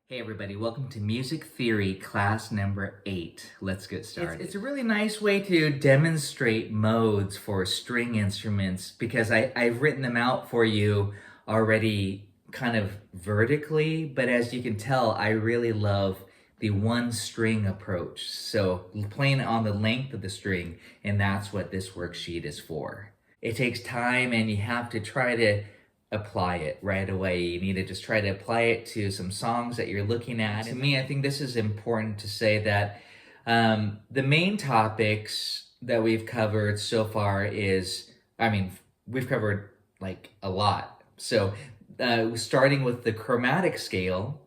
Hey everybody, welcome to Music Theory class number 8. Let's get started. It's a really nice way to demonstrate modes for string instruments because I've written them out for you already kind of vertically, but as you can tell, I really love the one string approach. So playing on the length of the string, and that's what this worksheet is for. It takes time and you have to try to apply it right away. You need to just try to apply it to some songs that you're looking at. To me, I think this is important to say that the main topics that we've covered so far we've covered like a lot. So starting with the chromatic scale,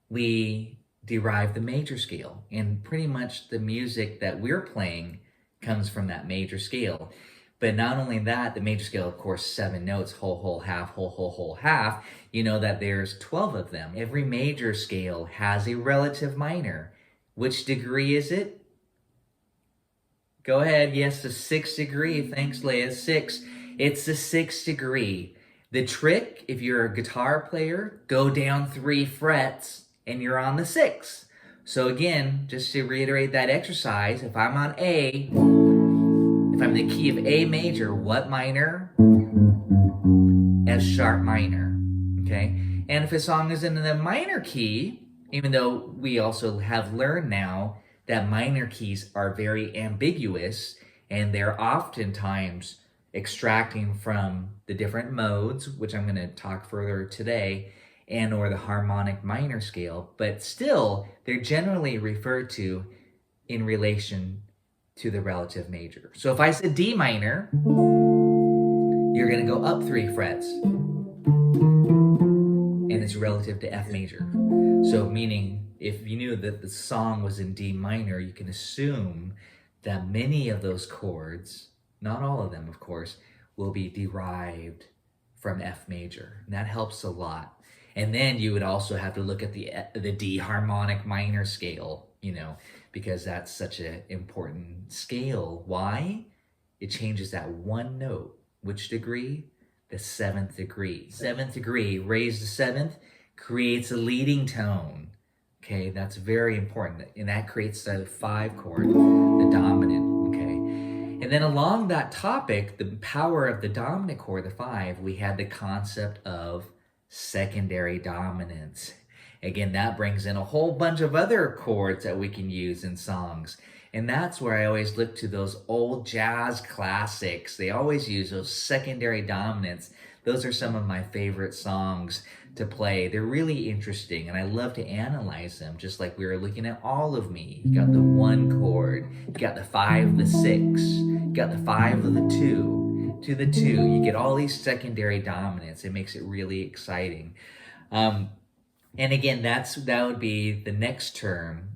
we derive the major scale, and pretty much the music that we're playing comes from that major scale. But not only that, the major scale, of course, 7 notes, whole, whole, half, whole, whole, whole, half. You know that there's 12 of them. Every major scale has a relative minor. Which degree is it? Go ahead. Yes, the 6th degree. Thanks, Leah. 6. It's the 6th degree. The trick, if you're a guitar player, go down 3 frets and you're on the 6th. So again, just to reiterate that exercise, if I'm on A, if I'm in the key of A major, what minor? F sharp minor, okay? And if a song is in the minor key, even though we also have learned now that minor keys are very ambiguous and they're oftentimes extracting from the different modes, which I'm gonna talk further today, and or the harmonic minor scale, but still, they're generally referred to in relation to the relative major. So if I said D minor, you're gonna go up 3 frets, and it's relative to F major. So meaning, if you knew that the song was in D minor, you can assume that many of those chords, not all of them of course, will be derived from F major. And that helps a lot. And then you would also have to look at the D harmonic minor scale, because that's such an important scale. Why? It changes that one note. Which degree? The 7th degree. 7th degree, raise the 7th, creates a leading tone. Okay, that's very important. And that creates the 5 chord, the dominant, okay? And then along that topic, the power of the dominant chord, the 5, we had the concept of secondary dominance. Again, that brings in a whole bunch of other chords that we can use in songs. And that's where I always look to those old jazz classics. They always use those secondary dominants. Those are some of my favorite songs to play. They're really interesting, and I love to analyze them, just like we were looking at All of Me. You got the 1 chord, you got the 5, the 6, you got the 5 of the 2, to the 2. You get all these secondary dominants. It makes it really exciting. And again, that would be the next term,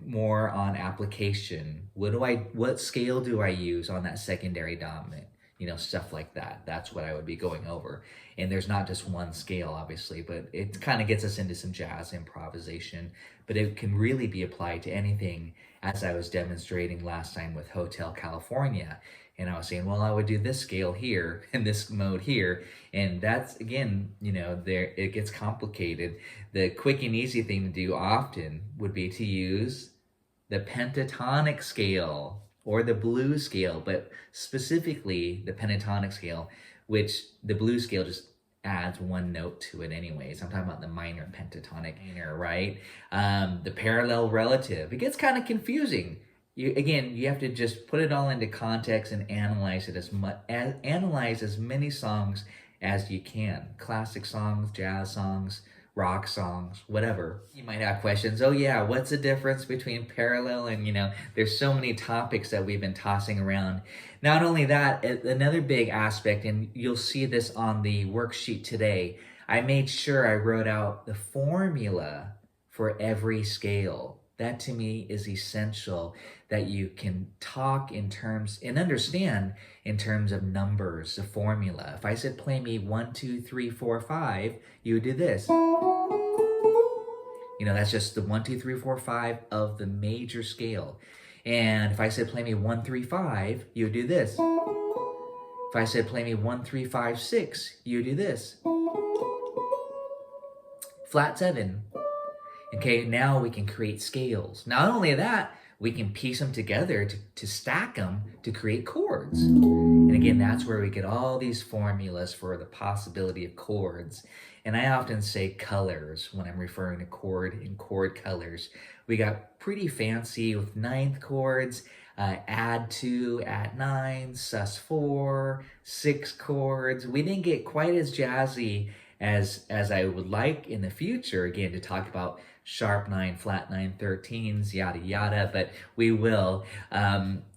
more on application. What scale do I use on that secondary dominant? Stuff like that. That's what I would be going over. And there's not just one scale, obviously, but it kind of gets us into some jazz improvisation. But it can really be applied to anything, as I was demonstrating last time with Hotel California. And I was saying, well, I would do this scale here and this mode here. And that's, again, it gets complicated. The quick and easy thing to do often would be to use the pentatonic scale or the blues scale, but specifically the pentatonic scale, which the blues scale just adds 1 note to it anyways. I'm talking about the minor pentatonic minor, right? The parallel relative. It gets kind of confusing. You have to just put it all into context and analyze it analyze as many songs as you can. Classic songs, jazz songs, rock songs, whatever. You might have questions. Oh yeah, what's the difference between parallel and, there's so many topics that we've been tossing around. Not only that, another big aspect, and you'll see this on the worksheet today, I made sure I wrote out the formula for every scale. That to me is essential, that you can talk in terms and understand in terms of numbers, the formula. If I said play me 1, 2, 3, 4, 5, you would do this. That's just the 1, 2, 3, 4, 5 of the major scale. And if I said play me 1, 3, 5, you would do this. If I said play me 1, 3, 5, 6, you would do this. Flat 7. Okay, now we can create scales. Not only that, we can piece them together to stack them to create chords. And again, that's where we get all these formulas for the possibility of chords. And I often say colors when I'm referring to chord and chord colors. We got pretty fancy with ninth chords, add 2, add 9, sus4, 6 chords. We didn't get quite as jazzy as I would like in the future, again, to talk about sharp 9, flat 9, 13s, yada yada, but we will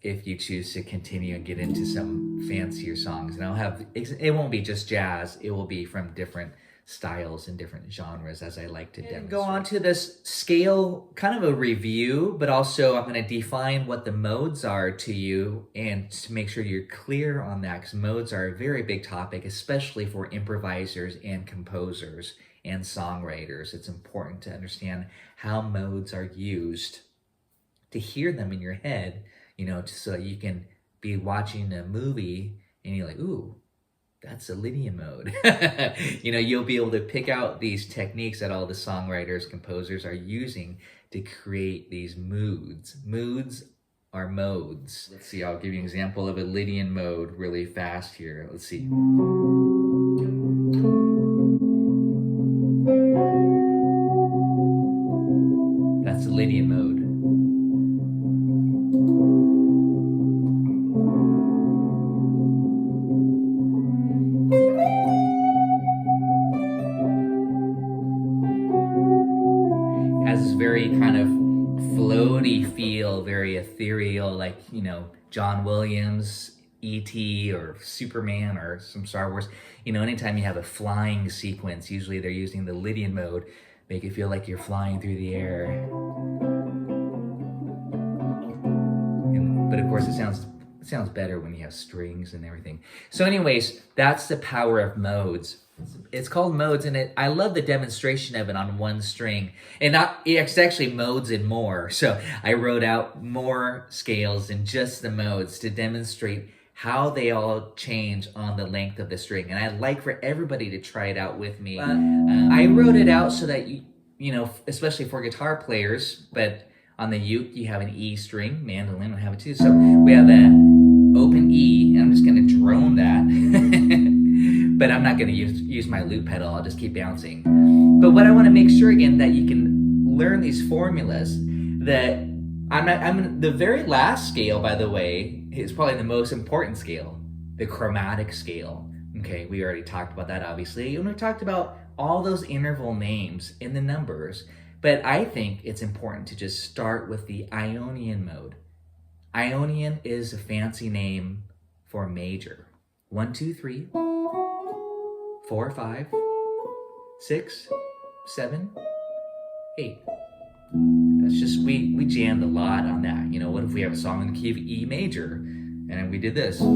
if you choose to continue and get into some fancier songs. And it won't be just jazz, it will be from different styles and different genres, as I like to demonstrate. Go on to this scale, kind of a review, but also I'm going to define what the modes are to you and to make sure you're clear on that, because modes are a very big topic, especially for improvisers and composers and songwriters. It's important to understand how modes are used, to hear them in your head, so that you can be watching a movie and you're like, ooh, that's a Lydian mode. You'll be able to pick out these techniques that all the songwriters, composers are using to create these moods. Moods are modes. Let's see, I'll give you an example of a Lydian mode really fast here. Let's see. That's a Lydian mode. Has this very kind of floaty feel, very ethereal, like, John Williams, E.T. or Superman or some Star Wars. Anytime you have a flying sequence, usually they're using the Lydian mode, make it feel like you're flying through the air. But of course it sounds better when you have strings and everything. So anyways, that's the power of modes. It's called modes, and I love the demonstration of it on one string. And it's actually modes and more. So I wrote out more scales than just the modes to demonstrate how they all change on the length of the string. And I'd like for everybody to try it out with me. I wrote it out so that, especially for guitar players, but on the uke, you have an E string, mandolin will have it too. So we have an open E, and I'm just gonna drone that. But I'm not gonna use my loop pedal, I'll just keep bouncing. But what I wanna make sure again, that you can learn these formulas, that the very last scale, by the way, is probably the most important scale, the chromatic scale. Okay, we already talked about that, obviously. And we talked about all those interval names in the numbers, but I think it's important to just start with the Ionian mode. Ionian is a fancy name for major. 1, 2, 3, 4, 5, 6, 7, 8. That's just, we jammed a lot on that. What if we have a song in the key of E major and we did this? Mode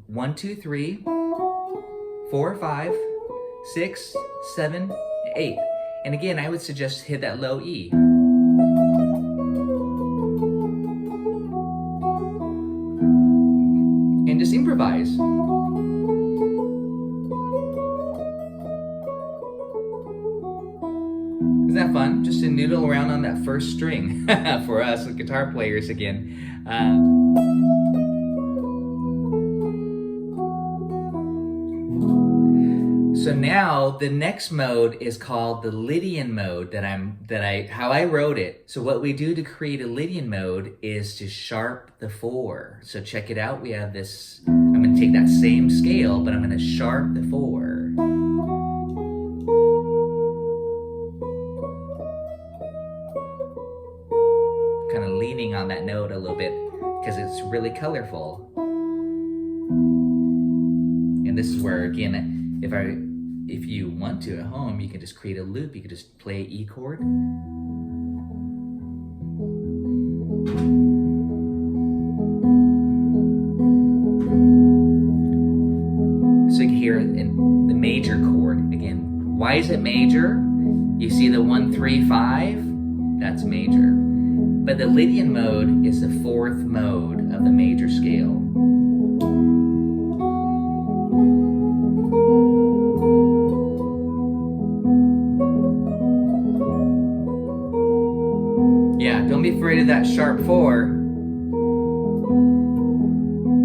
1, 2, 3, 4, 5, 6, 7, 8. And again, I would suggest hit that low E. And just improvise. Isn't that fun? Just to noodle around on that first string for us guitar players again. So now the next mode is called the Lydian mode how I wrote it. So what we do to create a Lydian mode is to sharp the 4. So check it out. We have this, I'm going to take that same scale, but I'm going to sharp the 4. Kind of leaning on that note a little bit because it's really colorful. And this is where, again, if you want to at home, you can just create a loop. You can just play E chord. So you can hear it in the major chord. Again, why is it major? You see the 1, 3, 5? That's major. But the Lydian mode is the 4th mode of the major scale. Yeah, don't be afraid of that sharp 4.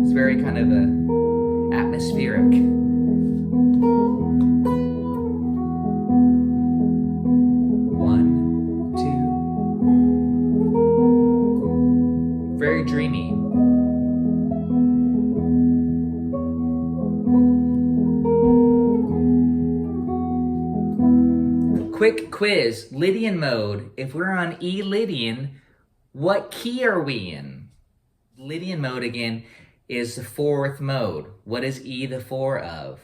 It's very kind of atmospheric. One, two. Very dreamy. Quick quiz, Lydian mode. If we're on E Lydian, what key are we in? Lydian mode again is the 4th mode. What is E the 4 of?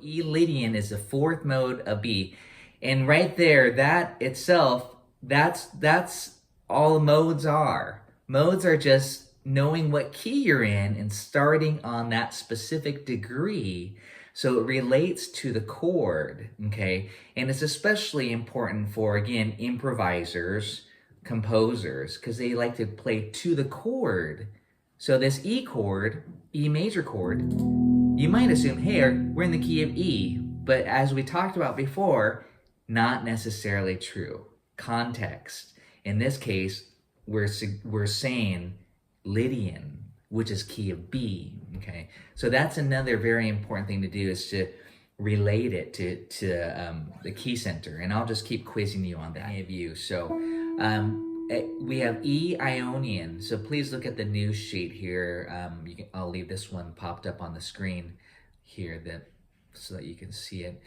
E Lydian is the 4th mode of B. And right there, that itself, that's all modes are. Modes are just knowing what key you're in and starting on that specific degree. So it relates to the chord, okay? And it's especially important for, again, improvisers, composers, because they like to play to the chord. So this E chord, E major chord, you might assume, hey, we're in the key of E. But as we talked about before, not necessarily true. Context. In this case, we're saying Lydian, which is key of B, okay? So that's another very important thing to do, is to relate it to the key center. And I'll just keep quizzing you on that, any of you. So we have E Ionian. So please look at the news sheet here. I'll leave this one popped up on the screen here so that you can see it.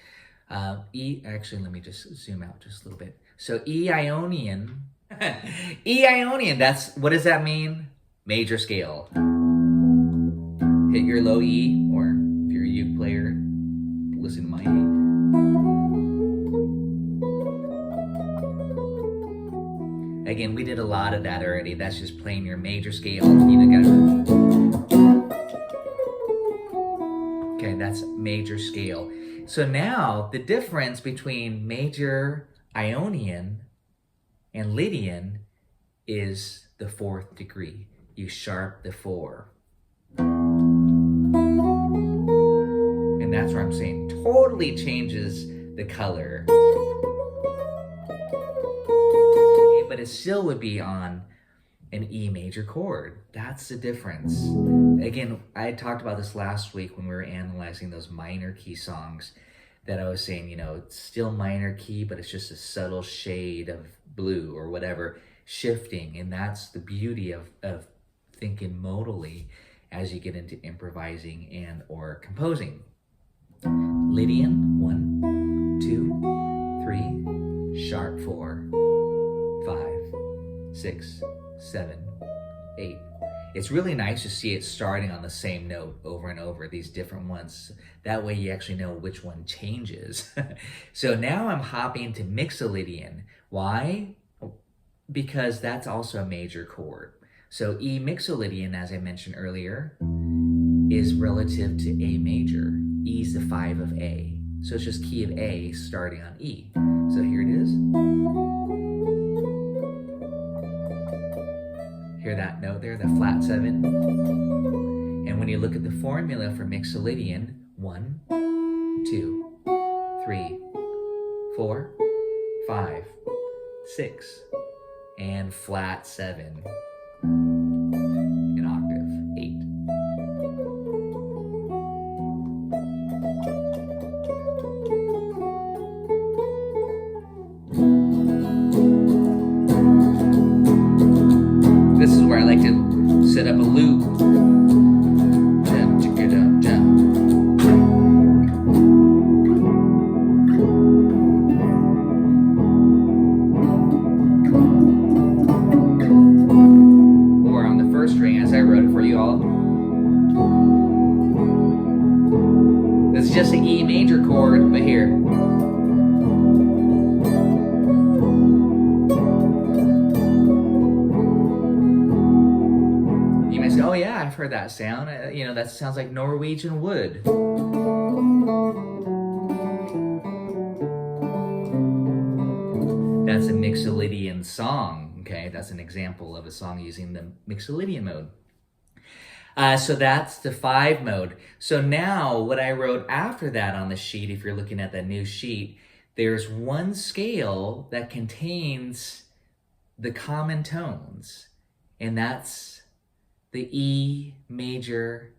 Actually, let me just zoom out just a little bit. So E Ionian, E Ionian, what does that mean? Major scale. Hit your low E, or if you're a uke player, listen to my E. Again, we did a lot of that already. That's just playing your major scale. Okay, that's major scale. So now the difference between major Ionian and Lydian is the 4th degree. You sharp the 4. And that's where I'm saying totally changes the color. But it still would be on an E major chord. That's the difference. Again, I talked about this last week when we were analyzing those minor key songs, that I was saying, it's still minor key, but it's just a subtle shade of blue or whatever shifting. And that's the beauty of thinking modally as you get into improvising and or composing. Lydian, 1, 2, 3, sharp 4, 5, 6, 7, 8. It's really nice to see it starting on the same note over and over, these different ones. That way you actually know which one changes. So now I'm hopping to Mixolydian. Why? Because that's also a major chord. So E Mixolydian, as I mentioned earlier, is relative to A major. E is the 5 of A. So it's just key of A starting on E. So here it is. Hear that note there, the flat 7? And when you look at the formula for Mixolydian, 1, 2, 3, 4, 5, 6, and flat 7. An octave, 8. This is where I like to set up a loop. Or on the first string, as I wrote it for you all. This is just an E major chord, but here. Oh yeah, I've heard that sound. That sounds like Norwegian wood. That's a Mixolydian song, okay? That's an example of a song using the Mixolydian mode. So that's the 5 mode. So now what I wrote after that on the sheet, if you're looking at that new sheet, there's one scale that contains the common tones, and that's the E major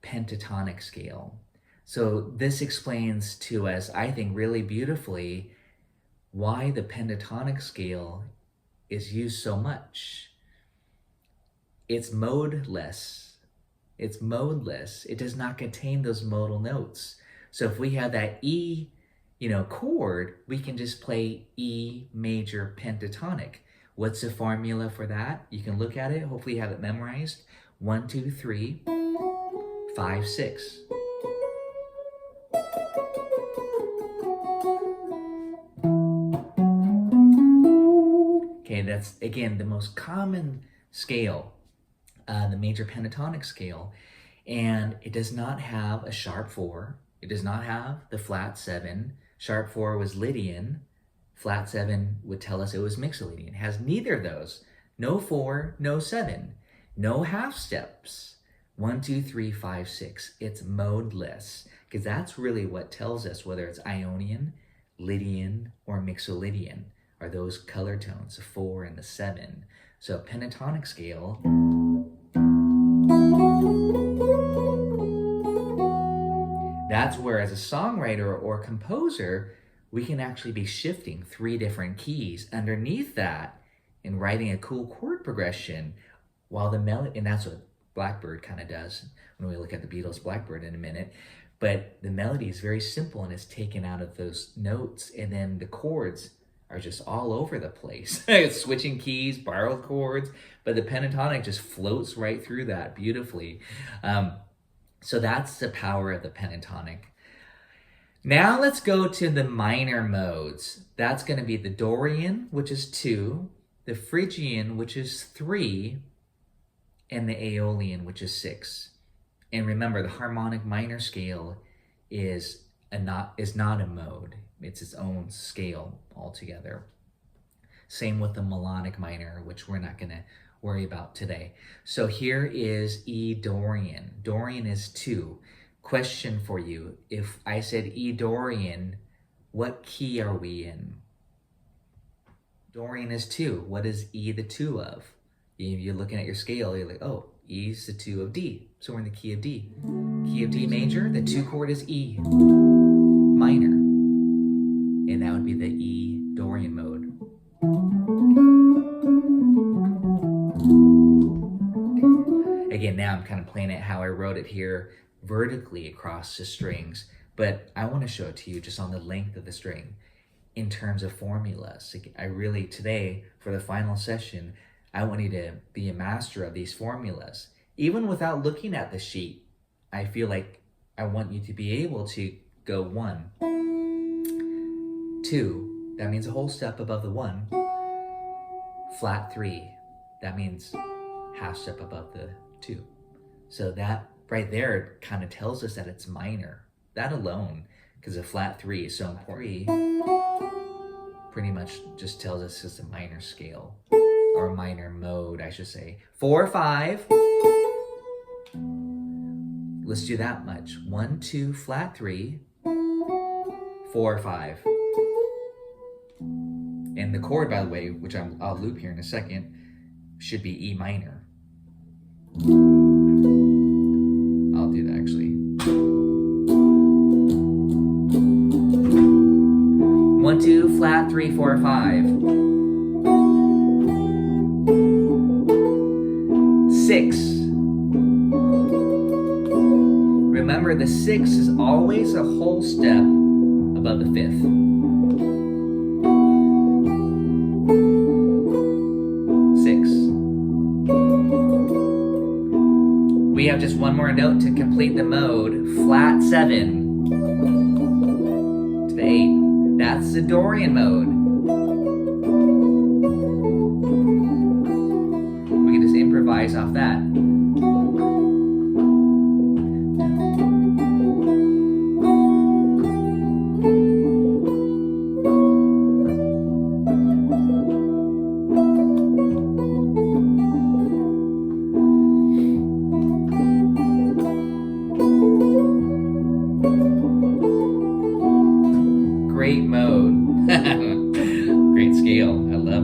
pentatonic scale. So this explains to us, I think, really beautifully why the pentatonic scale is used so much. It's modeless. It's modeless. It does not contain those modal notes. So if we have that E, chord, we can just play E major pentatonic. What's the formula for that? You can look at it. Hopefully you have it memorized. 1, 2, 3, 5, 6. Okay, that's, again, the most common scale, the major pentatonic scale. And it does not have a sharp 4. It does not have the flat 7. Sharp 4 was Lydian. Flat 7 would tell us it was Mixolydian. It has neither of those. No 4, no 7. No half steps. 1, 2, 3, 5, 6. It's modeless, because that's really what tells us whether it's Ionian, Lydian, or Mixolydian, are those color tones, the 4 and the 7. So pentatonic scale, that's where, as a songwriter or composer, we can actually be shifting 3 different keys underneath that and writing a cool chord progression while the melody, and that's what Blackbird kind of does when we look at the Beatles' Blackbird in a minute. But the melody is very simple and it's taken out of those notes, and then the chords are just all over the place. Switching keys, borrowed chords, but the pentatonic just floats right through that beautifully. So that's the power of the pentatonic. Now let's go to the minor modes. That's going to be the Dorian, which is 2, the Phrygian, which is 3, and the Aeolian, which is 6. And remember, the harmonic minor scale is not a mode. It's its own scale altogether. Same with the melodic minor, which we're not going to worry about today. So here is E Dorian. Dorian is 2. Question for you. If I said E Dorian, what key are we in? Dorian is 2. What is E the 2 of? If you're looking at your scale, you're like, oh, E's the 2 of D. So we're in the key of D. Key of D major, the 2 chord is E minor. And that would be the E Dorian mode. Again, now I'm kind of playing it how I wrote it here, vertically across the strings, but I want to show it to you just on the length of the string in terms of formulas. I really, today, for the final session, I want you to be a master of these formulas. Even without looking at the sheet, I feel like I want you to be able to go 1, 2, that means a whole step above the 1, flat 3, that means half step above the 2. So that right there kind of tells us that it's minor. That alone, because a flat 3 is so important, pretty much just tells us it's a minor scale, or a minor mode, I should say. 4, 5. Let's do that much. 1, 2, flat 3, 4, 5. And the chord, by the way, which I'll loop here in a second, should be E minor. I'll do that actually. 1, 2, flat 3, 4, 5. 6. Remember, the 6 is always a whole step above the 5th. 6. We have just one more note to complete the mode. Flat 7 to the 8. That's the Dorian mode. We can just improvise off that. Great mode.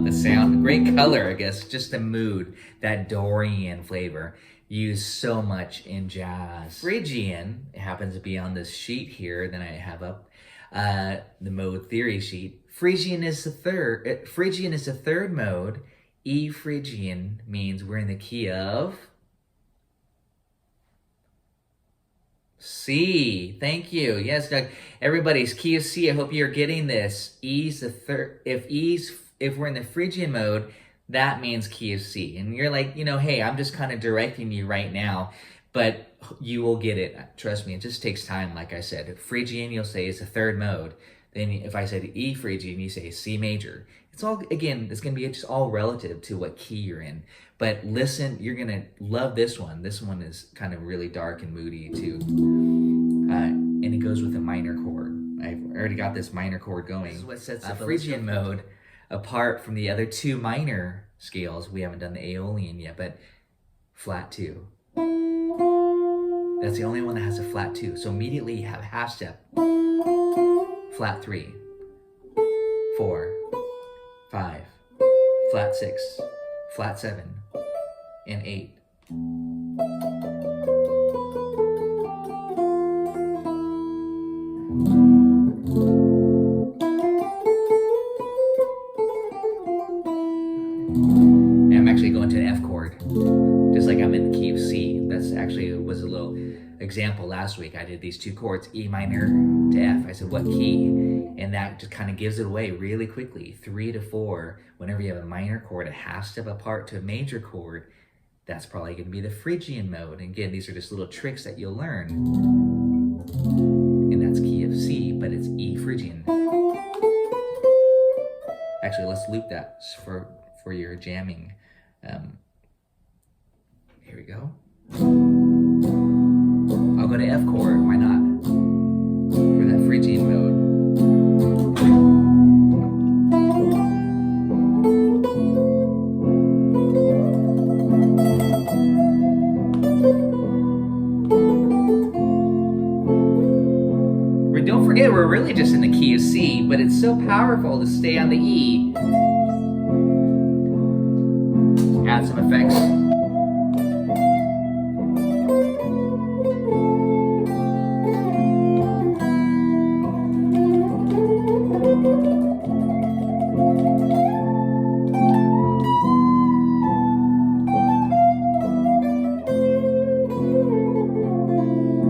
the sound, great color, I guess, just the mood, that Dorian flavor used so much in jazz. Phrygian happens to be on this sheet here that I have up, the mode theory sheet. Phrygian is the third mode. E Phrygian means we're in the key of C. Thank you. Yes, Doug. Everybody's key of C. I hope you're getting this. E's the third. If we're in the Phrygian mode, that means key of C. And you're like, hey, I'm just kind of directing you right now, but you will get it. Trust me, it just takes time. Like I said, Phrygian, you'll say is the third mode. Then if I said E Phrygian, you say C major. It's all, again, it's going to be just all relative to what key you're in. But listen, you're going to love this one. This one is kind of really dark and moody too. And it goes with a minor chord. I've already got this minor chord going. This is what sets the Phrygian mode apart from the other two minor scales. We haven't done the Aeolian yet, but flat 2. That's the only one that has a flat 2. So immediately you have half step. Flat 3, 4, 5, flat 6, flat 7, and 8. And I'm actually going to an F chord, just like I'm in the key of C. That's actually was a little example last week. I did these 2 chords, E minor to F. I said, what key? And that just kind of gives it away really quickly. 3 to 4, whenever you have a minor chord a half step apart to a major chord, that's probably going to be the Phrygian mode. And again, these are just little tricks that you'll learn. And that's key of C, but it's E Phrygian. Actually, let's loop that for your jamming. Here we go. I'll go to F chord, why not? For that Phrygian mode. But don't forget, we're really just in the key of C, but it's so powerful to stay on the E. Add some effects.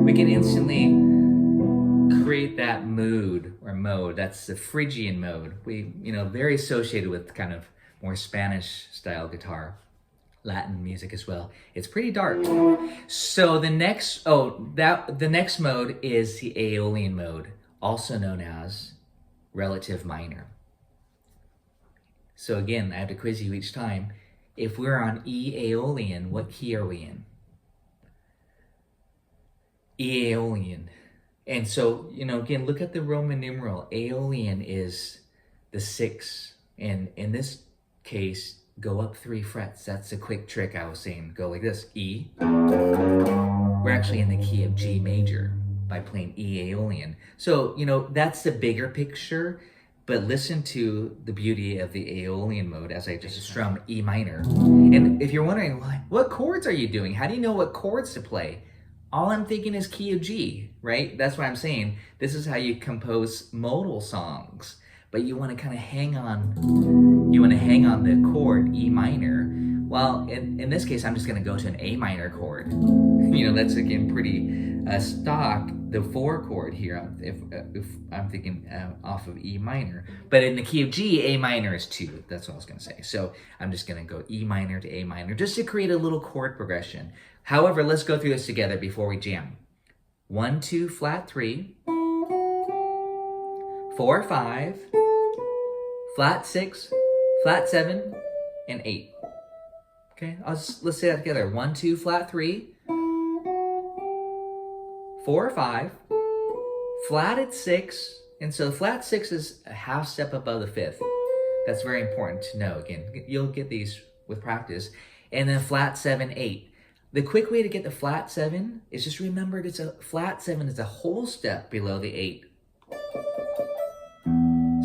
We can instantly create that mood or mode. That's the Phrygian mode. We, very associated with kind of more Spanish style guitar, Latin music as well. It's pretty dark. So the next mode is the Aeolian mode, also known as relative minor. So again, I have to quiz you each time. If we're on E Aeolian, what key are we in? E Aeolian. And so, again, look at the Roman numeral. Aeolian is the 6. And in this case, go up 3 frets. That's a quick trick I was saying. Go like this, E. We're actually in the key of G major by playing E Aeolian. So, that's the bigger picture, but listen to the beauty of the Aeolian mode as I just strum E minor. And if you're wondering, what chords are you doing? How do you know what chords to play? All I'm thinking is key of G, right? That's why I'm saying this is how you compose modal songs. But you want to kind of hang on the chord E minor. Well, in this case, I'm just going to go to an A minor chord. That's again pretty stock, the 4 chord here, if I'm thinking off of E minor. But in the key of G, A minor is 2. That's what I was going to say. So I'm just going to go E minor to A minor just to create a little chord progression. However, let's go through this together before we jam. 1, 2, flat 3, 4, 5, flat 6, flat 7, and 8. Okay, let's say that together. 1, 2, flat 3, 4, 5, flatted 6, and so flat 6 is a half step above the 5th. That's very important to know. Again, you'll get these with practice. And then flat 7, 8. The quick way to get the flat 7 is just remember flat 7 is a whole step below the 8.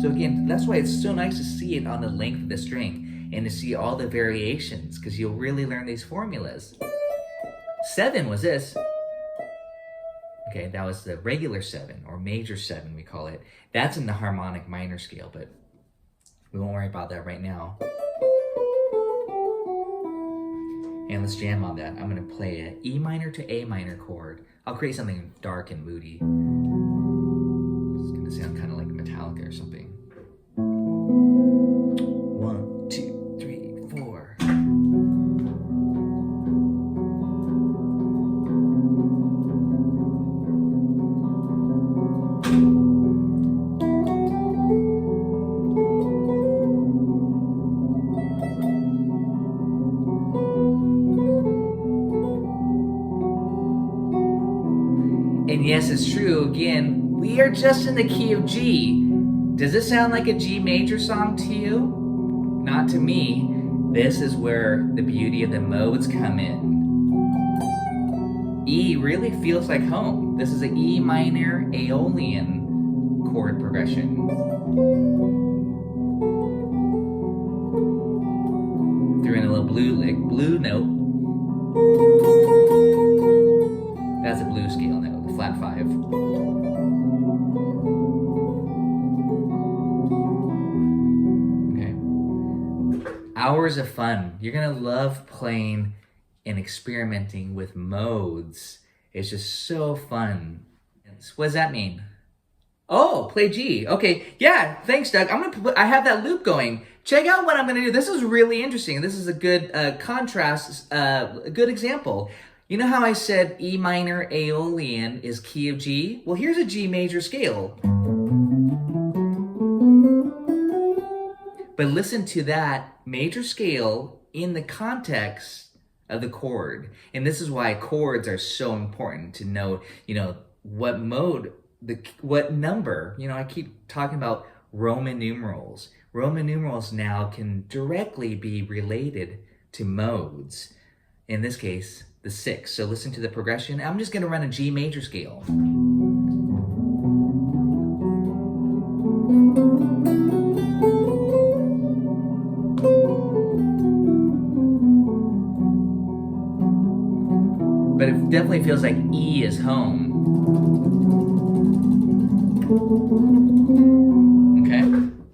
So So again, that's why it's so nice to see it on the length of the string and to see all the variations, because you'll really learn these formulas. 7 was this. Okay, that was the regular 7, or major 7 we call it. That's in the harmonic minor scale, but we won't worry about that right now. And let's jam on that. I'm gonna play an E minor to A minor chord. I'll create something dark and moody. It's gonna sound kind of like Metallica or something. 1, 2, 3, 4. And yes, it's true, again, we are just in the key of G. Does this sound like a G major song to you? Not to me. This is where the beauty of the modes come in. E really feels like home. This is an E minor Aeolian chord progression. Threw in a little blue note. That's a blue scale note, the flat 5. Okay. Hours of fun. You're gonna love playing and experimenting with modes. It's just so fun. What does that mean? Oh, play G. Okay, yeah, thanks, Doug. I have that loop going. Check out what I'm gonna do. This is really interesting. This is a good contrast, a good example. You know how I said E minor Aeolian is key of G? Well, here's a G major scale. But listen to that major scale in the context of the chord. And this is why chords are so important to know, what mode, what number. I keep talking about Roman numerals. Roman numerals now can directly be related to modes. In this case, the 6. So listen to the progression. I'm just gonna run a G major scale. But it definitely feels like E is home. Okay?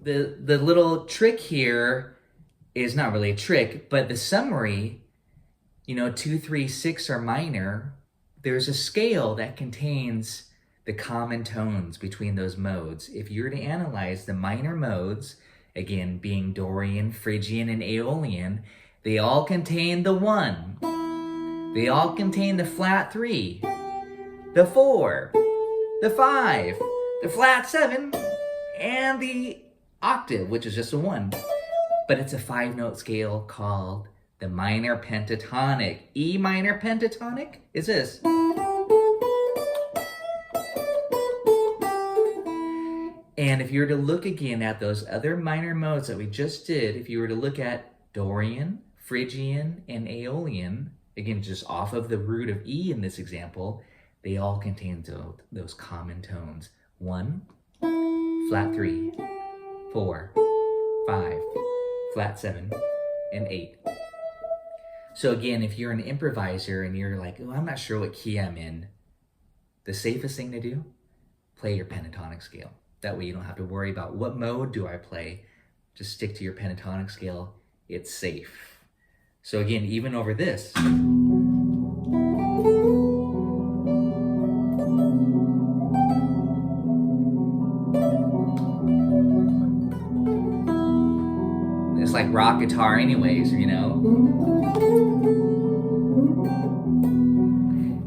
The little trick here is not really a trick, but the summary, 2, 3, 6 are minor. There's a scale that contains the common tones between those modes. If you were to analyze the minor modes, again, being Dorian, Phrygian, and Aeolian, they all contain the 1. They all contain the flat 3, the 4, the 5, the flat 7, and the octave, which is just a 1. But it's a 5-note scale called the minor pentatonic. E minor pentatonic is this. And if you were to look again at those other minor modes that we just did, if you were to look at Dorian, Phrygian, and Aeolian, again, just off of the root of E in this example, they all contain those common tones. 1, flat 3, 4, 5, flat 7, and 8. So again, if you're an improviser and you're like, I'm not sure what key I'm in, the safest thing to do, play your pentatonic scale. That way you don't have to worry about what mode do I play. Just stick to your pentatonic scale. It's safe. So again, even over this. It's like rock guitar anyways,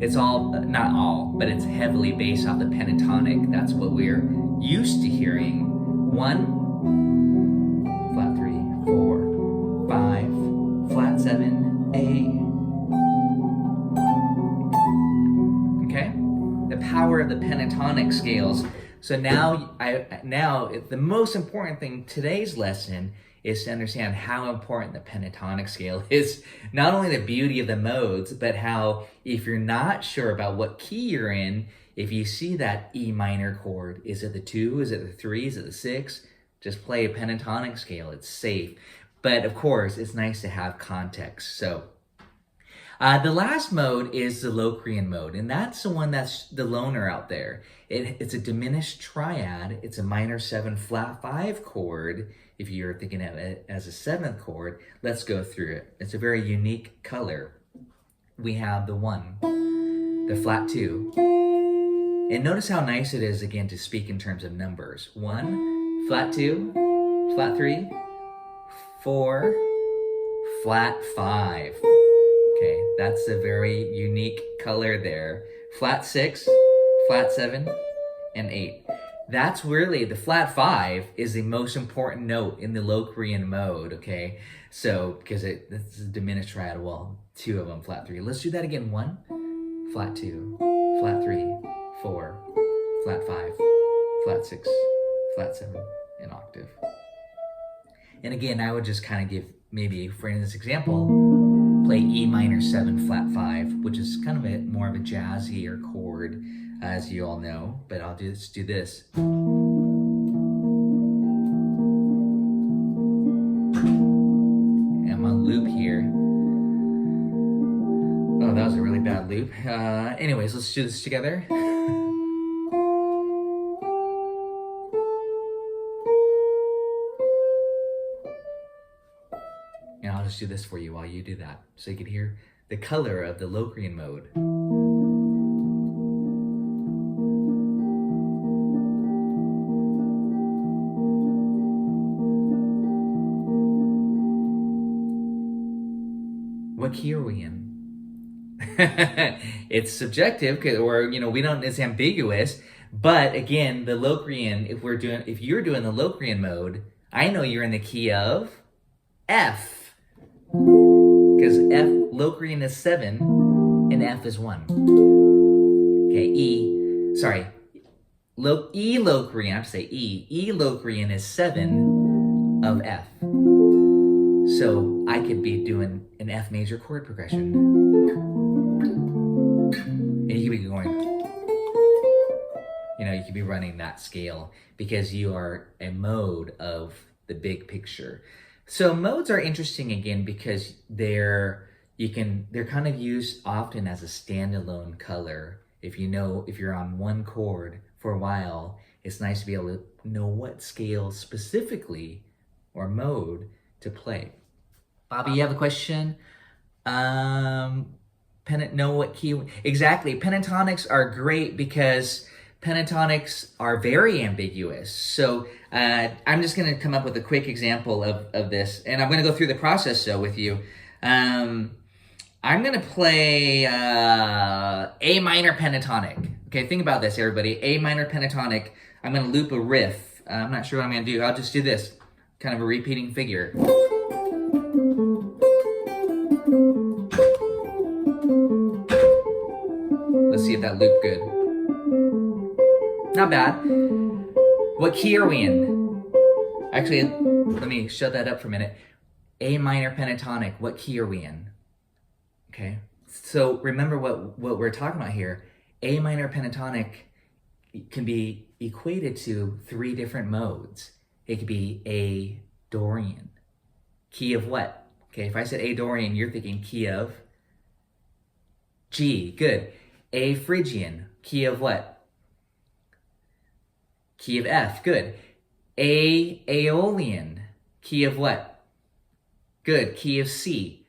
It's all, not all, but it's heavily based off the pentatonic. That's what we're used to hearing. 1, flat 3, 4, 5, flat 7, A. Okay? The power of the pentatonic scales. So now the most important thing today's lesson is to understand how important the pentatonic scale is. Not only the beauty of the modes, but how if you're not sure about what key you're in, if you see that E minor chord, is it the 2, is it the 3, is it the 6? Just play a pentatonic scale. It's safe. But of course, it's nice to have context. So the last mode is the Locrian mode, and that's the one that's the loner out there. It's a diminished triad. It's a minor 7 flat 5 chord. If you're thinking of it as a 7th chord, let's go through it. It's a very unique color. We have the 1, the flat 2, and notice how nice it is again to speak in terms of numbers. 1, flat 2, flat 3, 4, flat 5. Okay, that's a very unique color there. Flat 6, flat 7, and 8. That's really, the flat 5 is the most important note in the Locrian mode, okay? So, because it's a diminished triad, well, 2 of them, flat 3. Let's do that again. 1, flat 2, flat 3, 4, flat 5, flat 6, flat 7, and octave. And again, I would just kind of give, maybe for this example, play E minor 7 flat 5, which is kind of more of a jazzier chord, as you all know, but I'll just do this. I'm on loop here. Oh, that was a really bad loop. Anyways, let's do this together. And I'll just do this for you while you do that, so you can hear the color of the Locrian mode. What key are we in? It's subjective, or we don't. It's ambiguous. But again, the Locrian. If you're doing the Locrian mode, I know you're in the key of F, because F Locrian is 7 and F is 1. Okay, E Locrian. I have to say E Locrian is 7 of F. So I could be doing an F major chord progression. And you could be going, you could be running that scale because you are a mode of the big picture. So modes are interesting again because they're kind of used often as a standalone color. If you're on one chord for a while, it's nice to be able to know what scale specifically or mode to play. Bobby, you have a question? Know what key? Exactly. Pentatonics are great because pentatonics are very ambiguous. So I'm just going to come up with a quick example of this, and I'm going to go through the process with you. I'm going to play A minor pentatonic. Okay, think about this, everybody. A minor pentatonic. I'm going to loop a riff. I'm not sure what I'm going to do. I'll just do this, kind of a repeating figure. Let's see if that looped good. Not bad. What key are we in? Actually, let me shut that up for a minute. A minor pentatonic, what key are we in? Okay, so remember what we're talking about here. A minor pentatonic can be equated to 3 different modes. It could be A Dorian. Key of what? Okay, if I said A Dorian, you're thinking key of G. Good. A Phrygian. Key of what? Key of F. Good. A Aeolian. Key of what? Good. Key of C.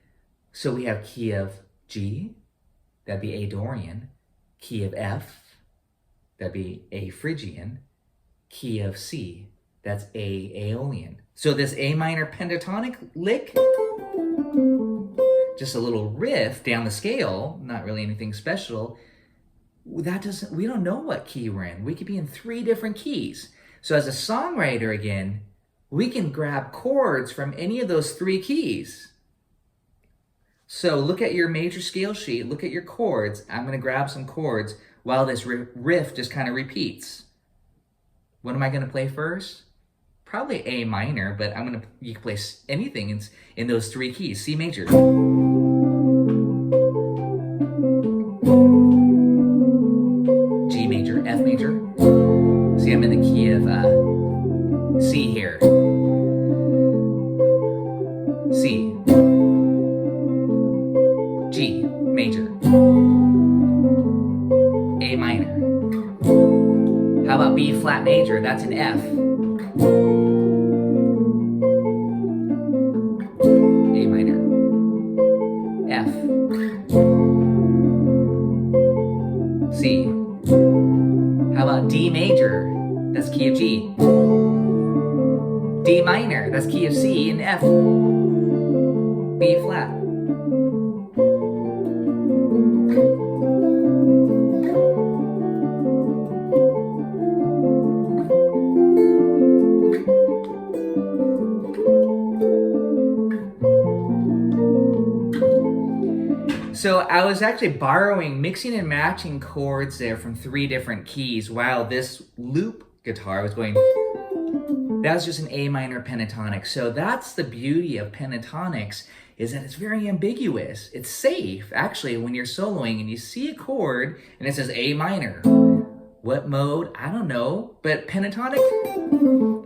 So we have key of G. That'd be A Dorian. Key of F. That'd be A Phrygian. Key of C. That's A Aeolian. So this A minor pentatonic lick, just a little riff down the scale, not really anything special. We don't know what key we're in. We could be in 3 different keys. So as a songwriter, again, we can grab chords from any of those 3 keys. So look at your major scale sheet, look at your chords. I'm going to grab some chords while this riff just kind of repeats. What am I going to play first? Probably A minor, but you can play anything in those 3 keys. C major. G major, F major. See, I'm in the key of C here. major, that's an F. A minor, F, C. How about D major? That's key of G. D minor, that's key of C, and F. B flat. So I was actually mixing and matching chords there from 3 different keys, while this loop guitar was going, that was just an A minor pentatonic. So that's the beauty of pentatonics, is that it's very ambiguous. It's safe, actually, when you're soloing and you see a chord and it says A minor. What mode? I don't know, but pentatonic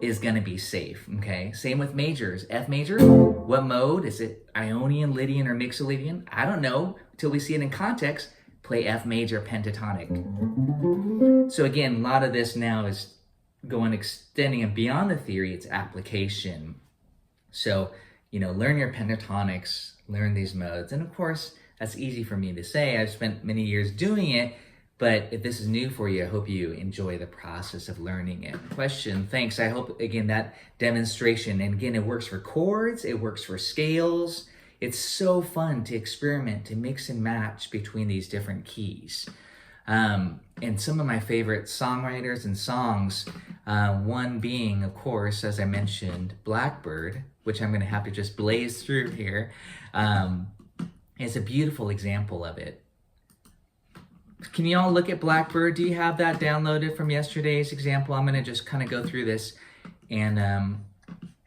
is gonna be safe, okay? Same with majors. F major, what mode? Is it Ionian, Lydian, or Mixolydian? I don't know, till we see it in context. Play F major pentatonic. So again, a lot of this now is extending and beyond the theory, it's application. So, learn your pentatonics, learn these modes. And of course, that's easy for me to say. I've spent many years doing it, but if this is new for you, I hope you enjoy the process of learning it. Question, thanks. I hope, again, that demonstration, and again, it works for chords, it works for scales. It's so fun to experiment, to mix and match between these different keys. And some of my favorite songwriters and songs, one being, of course, as I mentioned, Blackbird, which I'm gonna have to just blaze through here, is a beautiful example of it. Can you all look at Blackbird? Do you have that downloaded from yesterday's example? I'm gonna just kind of go through this, and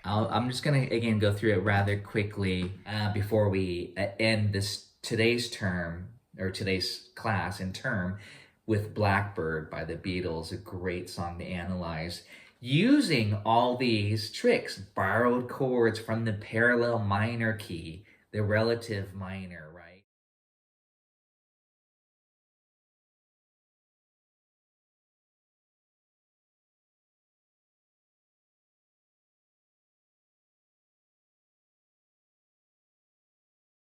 I'm just gonna, again, go through it rather quickly before we end today's term, or today's class and term, with Blackbird by the Beatles, a great song to analyze. Using all these tricks, borrowed chords from the parallel minor key, the relative minor, right?